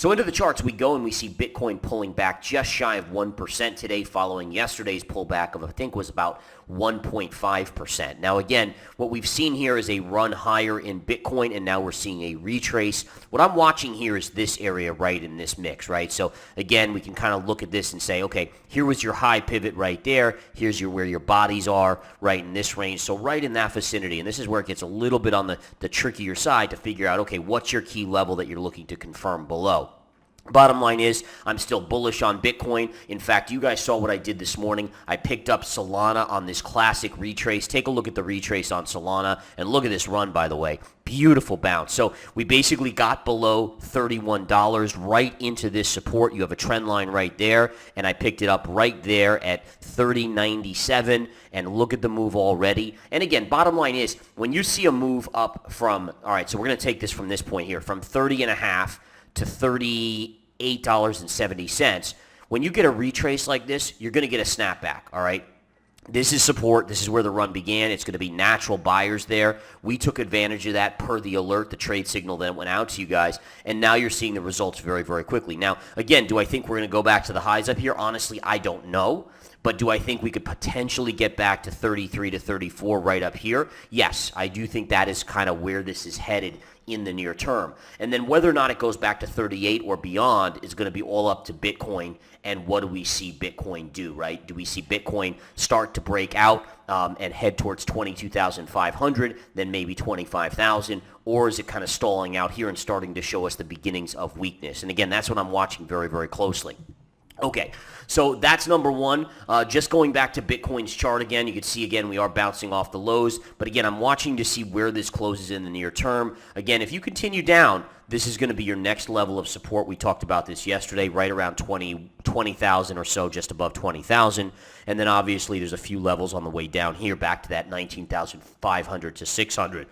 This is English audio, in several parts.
So into the charts we go, and we see Bitcoin pulling back just shy of 1% today, following yesterday's pullback of, I think, was about 1.5%. Now, again, what we've seen here is a run higher in Bitcoin, and now we're seeing a retrace. What I'm watching here is this area right in this mix, right? So, again, we can kind of look at this and say, okay, here was your high pivot right there. Here's where your bodies are right in this range. So right in that vicinity, and this is where it gets a little bit on the trickier side to figure out, okay, what's your key level that you're looking to confirm below. Bottom line is, I'm still bullish on Bitcoin. In fact, you guys saw what I did this morning. I picked up Solana on this classic retrace. Take a look at the retrace on Solana, and look at this run, by the way. Beautiful bounce. So we basically got below $31 right into this support. You have a trend line right there, and I picked it up right there at $30.97, and look at the move already. And again, bottom line is, when you see a move up from, all right, so we're going to take this from this point here, from 30.5 to $38.70. When you get a retrace like this, you're going to get a snapback, all right? This is support. This is where the run began. It's going to be natural buyers there. We took advantage of that per the alert, the trade signal that went out to you guys, and now you're seeing the results very, very quickly. Now, again, do I think we're going to go back to the highs up here? Honestly, I don't know. But do I think we could potentially get back to 33 to 34 right up here? Yes, I do think that is kind of where this is headed in the near term. And then whether or not it goes back to 38 or beyond is going to be all up to Bitcoin and what do we see Bitcoin do, right? Do we see Bitcoin start to break out and head towards 22,500, then maybe 25,000, or is it kind of stalling out here and starting to show us the beginnings of weakness? And again, that's what I'm watching very, very closely. Okay, so that's number one. Just going back to Bitcoin's chart again, you can see again we are bouncing off the lows. But again, I'm watching to see where this closes in the near term. Again, if you continue down, this is going to be your next level of support. We talked about this yesterday, right around 20,000 or so, just above 20,000. And then obviously there's a few levels on the way down here, back to that 19,500 to 600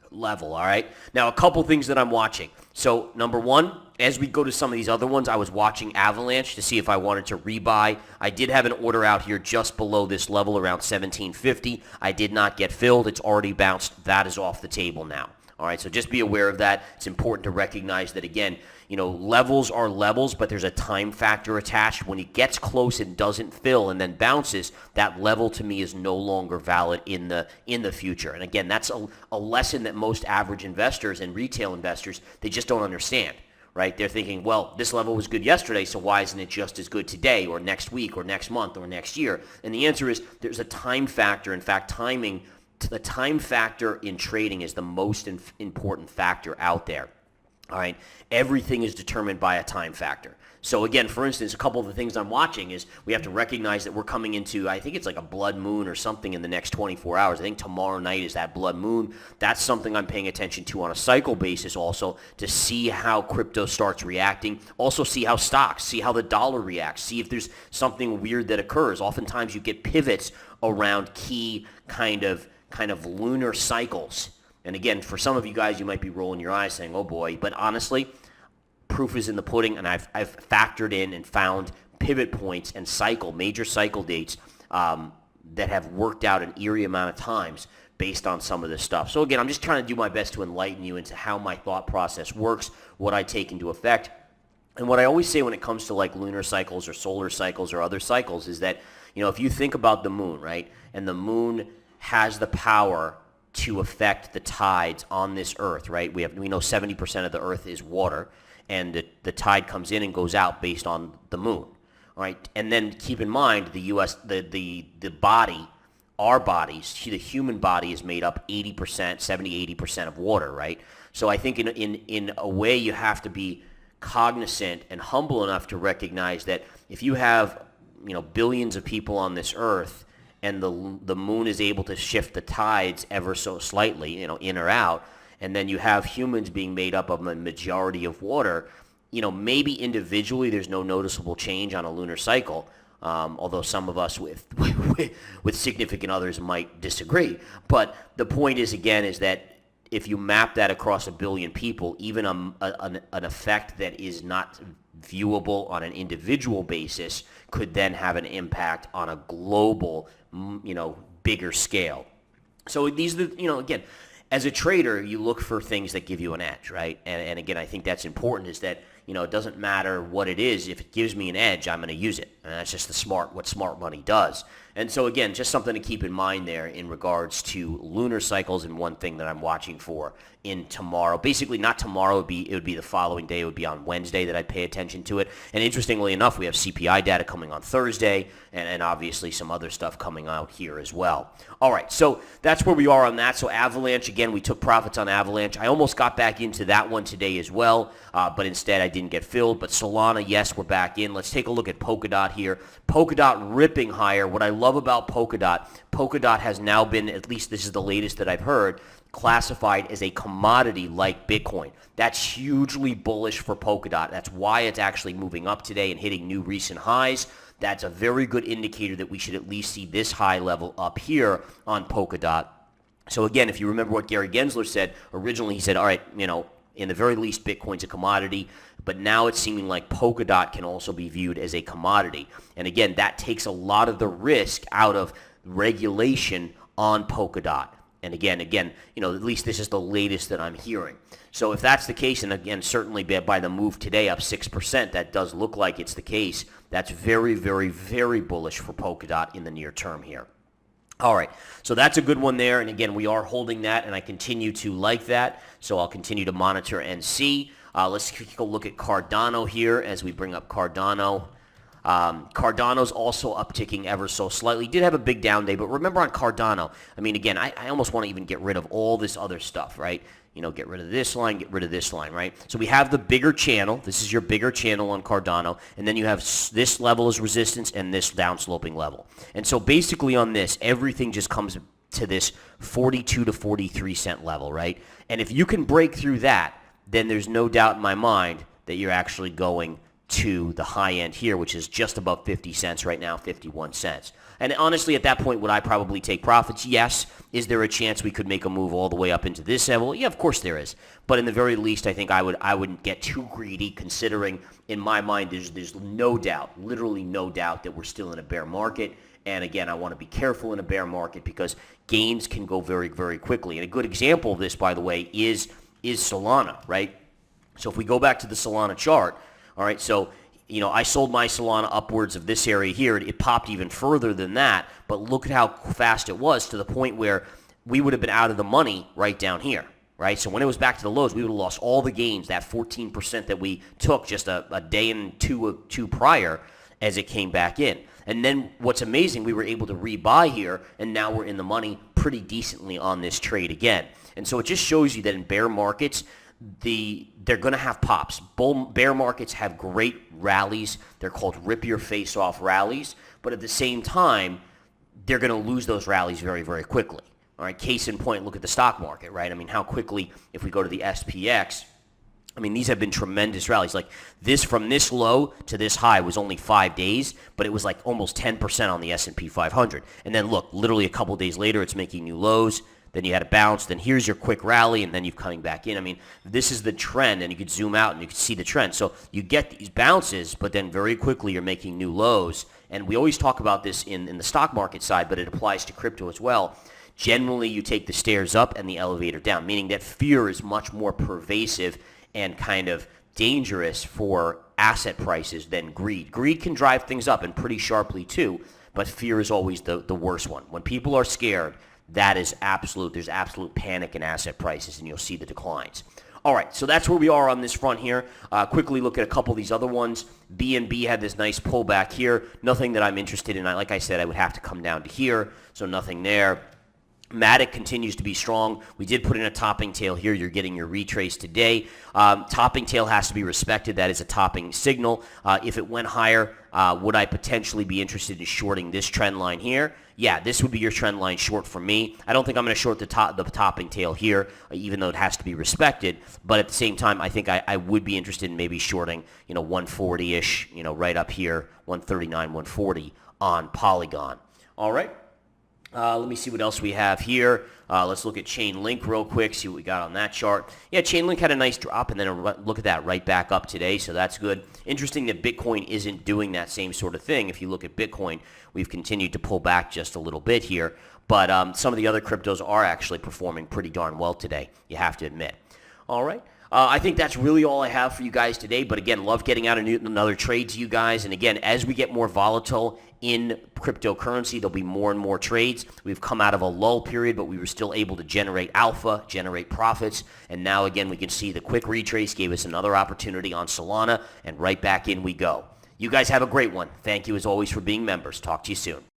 level, all right? Now, a couple things that I'm watching. So, number one, as we go to some of these other ones, I was watching Avalanche to see if I wanted to rebuy. I did have an order out here just below this level, around 1750. I did not get filled. It's already bounced. That is off the table now. All right, so just be aware of that. It's important to recognize that, again, you know, levels are levels, but there's a time factor attached. When it gets close and doesn't fill and then bounces, that level to me is no longer valid in the future. And again, that's a lesson that most average investors and retail investors, they just don't understand, right? They're thinking, well, this level was good yesterday, so why isn't it just as good today or next week or next month or next year? And the answer is there's a time factor. In fact, the time factor in trading is the most important factor out there. All right, everything is determined by a time factor. So again, for instance, a couple of the things I'm watching is we have to recognize that we're coming into, I think it's like a blood moon or something in the next 24 hours. I think tomorrow night is that blood moon. That's something I'm paying attention to on a cycle basis also, to see how crypto starts reacting. Also see how stocks, see how the dollar reacts, see if there's something weird that occurs. Oftentimes you get pivots around key kind of lunar cycles. And again, for some of you guys, you might be rolling your eyes saying, oh boy, but honestly, proof is in the pudding, and I've factored in and found pivot points and major cycle dates that have worked out an eerie amount of times based on some of this stuff. So again, I'm just trying to do my best to enlighten you into how my thought process works, what I take into effect. And what I always say when it comes to like lunar cycles or solar cycles or other cycles is that, you know, if you think about the moon, right, and the moon has the power to affect the tides on this earth, right? We know 70% of the earth is water, and the tide comes in and goes out based on the moon, all right? And then keep in mind the body, our bodies, the human body is made up 80%, 70-80% of water, right? So I think in a way you have to be cognizant and humble enough to recognize that if you have, you know, billions of people on this earth, and the moon is able to shift the tides ever so slightly, you know, in or out, and then you have humans being made up of a majority of water, you know, maybe individually there's no noticeable change on a lunar cycle, although some of us with significant others might disagree. But the point is, again, is that if you map that across a billion people, even an effect that is not viewable on an individual basis could then have an impact on a global, you know, bigger scale. So these are, you know, again, as a trader, you look for things that give you an edge, right? And again, I think that's important, is that it doesn't matter what it is. If it gives me an edge, I'm going to use it. And that's just what smart money does. And so again, just something to keep in mind there in regards to lunar cycles, and one thing that I'm watching for in tomorrow. Basically, not tomorrow, it would be the following day. It would be on Wednesday that I'd pay attention to it. And interestingly enough, we have CPI data coming on Thursday, and obviously some other stuff coming out here as well. All right, so that's where we are on that. So Avalanche, again, we took profits on Avalanche. I almost got back into that one today as well, but instead I didn't get filled. But Solana, yes, we're back in. Let's take a look at Polkadot here. Polkadot ripping higher. What I love about Polkadot has now been, at least this is the latest that I've heard, classified as a commodity like Bitcoin. That's hugely bullish for Polkadot. That's why it's actually moving up today and hitting new recent highs. That's a very good indicator that we should at least see this high level up here on Polkadot. So again, if you remember what Gary Gensler said, originally he said, all right, in the very least, Bitcoin's a commodity, but now it's seeming like Polkadot can also be viewed as a commodity. And again, that takes a lot of the risk out of regulation on Polkadot. And again, at least this is the latest that I'm hearing. So if that's the case, and again, certainly by the move today up 6%, that does look like it's the case. That's very, very, very bullish for Polkadot in the near term here. All right, so that's a good one there. And again, we are holding that, and I continue to like that. So I'll continue to monitor and see. Let's take a look at Cardano here as we bring up Cardano. Cardano's also upticking ever so slightly. Did have a big down day, but remember on Cardano, I mean, again, I almost want to even get rid of all this other stuff, right? Get rid of this line, get rid of this line, right? So we have the bigger channel. This is your bigger channel on Cardano. And then you have this level as resistance and this downsloping level. And so basically on this, everything just comes to this 42 to 43 cent level, right? And if you can break through that, then there's no doubt in my mind that you're actually going to the high end here, which is just above 50 cents right now, 51 cents. And honestly, at that point, would I probably take profits? Yes. Is there a chance we could make a move all the way up into this level? Yeah, of course there is. But in the very least, I think I wouldn't get too greedy, considering in my mind there's no doubt, literally no doubt, that we're still in a bear market. And again, I want to be careful in a bear market because gains can go very, very quickly. And a good example of this, by the way, is Solana, right? So if we go back to the Solana chart, all right, so I sold my Solana upwards of this area here. It popped even further than that, but look at how fast it was, to the point where we would have been out of the money right down here, right? So when it was back to the lows, we would have lost all the gains, that 14% that we took just a day and two prior as it came back in. And then what's amazing, we were able to rebuy here, and now we're in the money pretty decently on this trade again. And so it just shows you that in bear markets, they're going to have pops. Bear markets have great rallies. They're called rip your face off rallies. But at the same time, they're going to lose those rallies very, very quickly. All right, case in point, look at the stock market, right? I mean, how quickly, if we go to the SPX, I mean, these have been tremendous rallies. Like this, from this low to this high was only 5 days, but it was like almost 10% on the S&P 500. And then look, literally a couple days later, it's making new lows. Then you had a bounce, then here's your quick rally, and then you're coming back in. I mean, this is the trend, and you could zoom out and you could see the trend. So you get these bounces, but then very quickly you're making new lows. And we always talk about this in the stock market side, but it applies to crypto as well. Generally, you take the stairs up and the elevator down, meaning that fear is much more pervasive and kind of dangerous for asset prices than greed. Greed can drive things up, and pretty sharply too, but fear is always the worst one. When people are scared, there's absolute panic in asset prices, and you'll see the declines. All right, so that's where we are on this front here. Quickly look at a couple of these other ones. BNB had this nice pullback here. Nothing that I'm interested in. Like I said, I would have to come down to here, so nothing there. Matic continues to be strong. We did put in a topping tail here. You're getting your retrace today. Topping tail has to be respected. That is a topping signal. If it went higher, would I potentially be interested in shorting this trend line here? Yeah, this would be your trend line short for me. I don't think I'm going to short the topping tail here, even though it has to be respected. But at the same time, I think I would be interested in maybe shorting, 140-ish, right up here, 139, 140 on Polygon. All right. Let me see what else we have here. Let's look at Chainlink real quick, see what we got on that chart. Yeah, Chainlink had a nice drop, and then look at that, right back up today, so that's good. Interesting that Bitcoin isn't doing that same sort of thing. If you look at Bitcoin, we've continued to pull back just a little bit here, but some of the other cryptos are actually performing pretty darn well today, you have to admit. All right. I think that's really all I have for you guys today. But again, love getting out another trade to you guys. And again, as we get more volatile in cryptocurrency, there'll be more and more trades. We've come out of a lull period, but we were still able to generate alpha, generate profits. And now, again, we can see the quick retrace gave us another opportunity on Solana, and right back in we go. You guys have a great one. Thank you, as always, for being members. Talk to you soon.